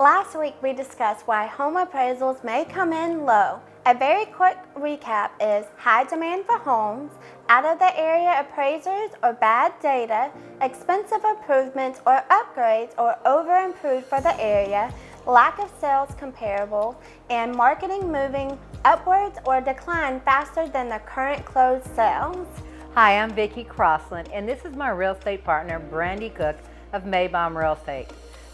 Last week we discussed why home appraisals may come in low. A very quick recap is high demand for homes, out of the area appraisers or bad data, expensive improvements or upgrades or over improved for the area, lack of sales comparable, and marketing moving upwards or decline faster than the current closed sales. Hi, I'm Vikki Crossland, and this is my real estate partner, Brandi Cook of Meybohm Real Estate.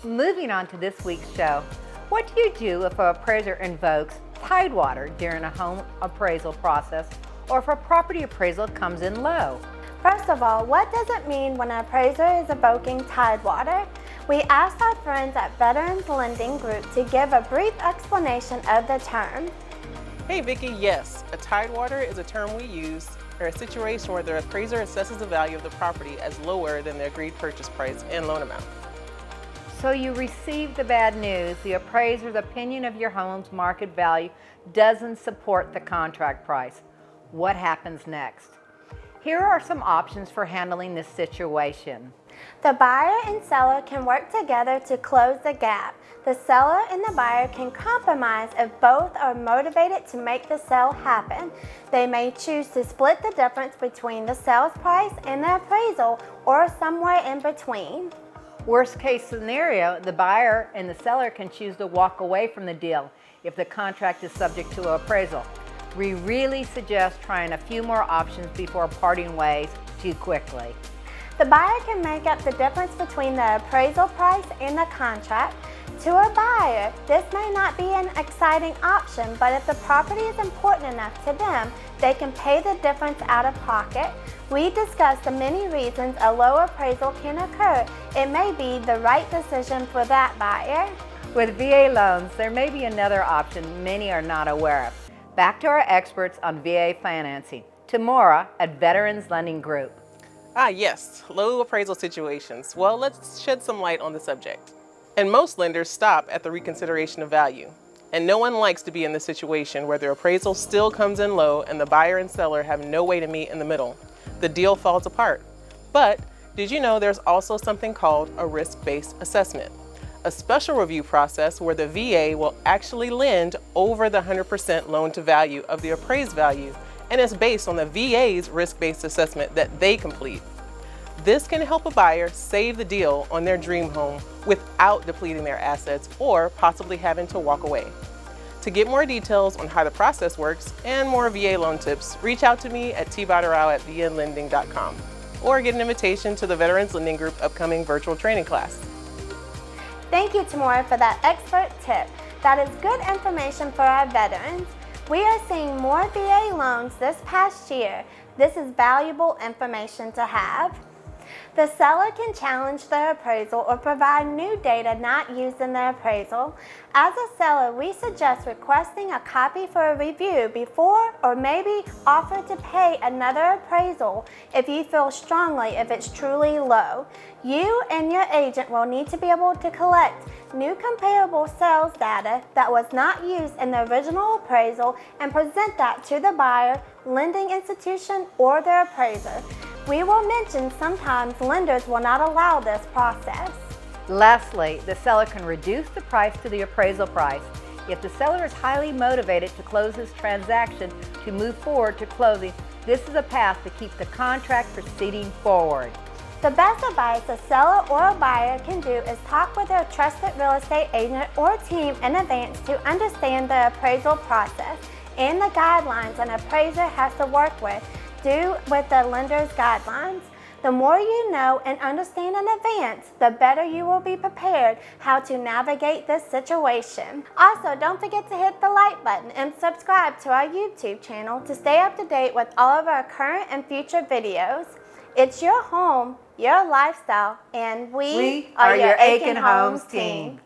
Moving on to this week's show, what do you do if an appraiser invokes Tidewater during a home appraisal process or if a property appraisal comes in low? First of all, what does it mean when an appraiser is evoking Tidewater? We asked our friends at Veterans Lending Group to give a brief explanation of the term. Hey Vikki, yes, a Tidewater is a term we use for a situation where the appraiser assesses the value of the property as lower than the agreed purchase price and loan amount. So you received the bad news. The appraiser's opinion of your home's market value doesn't support the contract price. What happens next? Here are some options for handling this situation. The buyer and seller can work together to close the gap. The seller and the buyer can compromise if both are motivated to make the sale happen. They may choose to split the difference between the sales price and the appraisal or somewhere in between. Worst case scenario, the buyer and the seller can choose to walk away from the deal if the contract is subject to an appraisal. We really suggest trying a few more options before parting ways too quickly. The buyer can make up the difference between the appraisal price and the contract. To a buyer, this may not be an exciting option, but if the property is important enough to them, they can pay the difference out of pocket. We discussed the many reasons a low appraisal can occur. It may be the right decision for that buyer. With VA loans, there may be another option many are not aware of. Back to our experts on VA financing. Tamora at Veterans Lending Group. Yes, low appraisal situations. Well, let's shed some light on the subject. And most lenders stop at the reconsideration of value. And no one likes to be in the situation where their appraisal still comes in low and the buyer and seller have no way to meet in the middle. The deal falls apart. But did you know there's also something called a risk-based assessment? A special review process where the VA will actually lend over the 100% loan to value of the appraised value, and it's based on the VA's risk-based assessment that they complete. This can help a buyer save the deal on their dream home without depleting their assets or possibly having to walk away. To get more details on how the process works and more VA loan tips, reach out to me at tboterau@vnlending.com or get an invitation to the Veterans Lending Group upcoming virtual training class. Thank you, Tamora, for that expert tip. That is good information for our veterans. We are seeing more VA loans this past year. This is valuable information to have. The seller can challenge the appraisal or provide new data not used in the appraisal. As a seller, we suggest requesting a copy for a review before or maybe offer to pay another appraisal if you feel strongly if it's truly low. You and your agent will need to be able to collect new comparable sales data that was not used in the original appraisal and present that to the buyer, lending institution, or the appraiser. We will mention sometimes lenders will not allow this process. Lastly, the seller can reduce the price to the appraisal price. If the seller is highly motivated to close this transaction to move forward to closing, this is a path to keep the contract proceeding forward. The best advice a seller or a buyer can do is talk with their trusted real estate agent or team in advance to understand the appraisal process and the guidelines an appraiser has to work with. Do with the lender's guidelines. The more you know and understand in advance, the better you will be prepared how to navigate this situation. Also, don't forget to hit the like button and subscribe to our YouTube channel to stay up to date with all of our current and future videos. It's your home, your lifestyle, and we are your Aiken Homes team.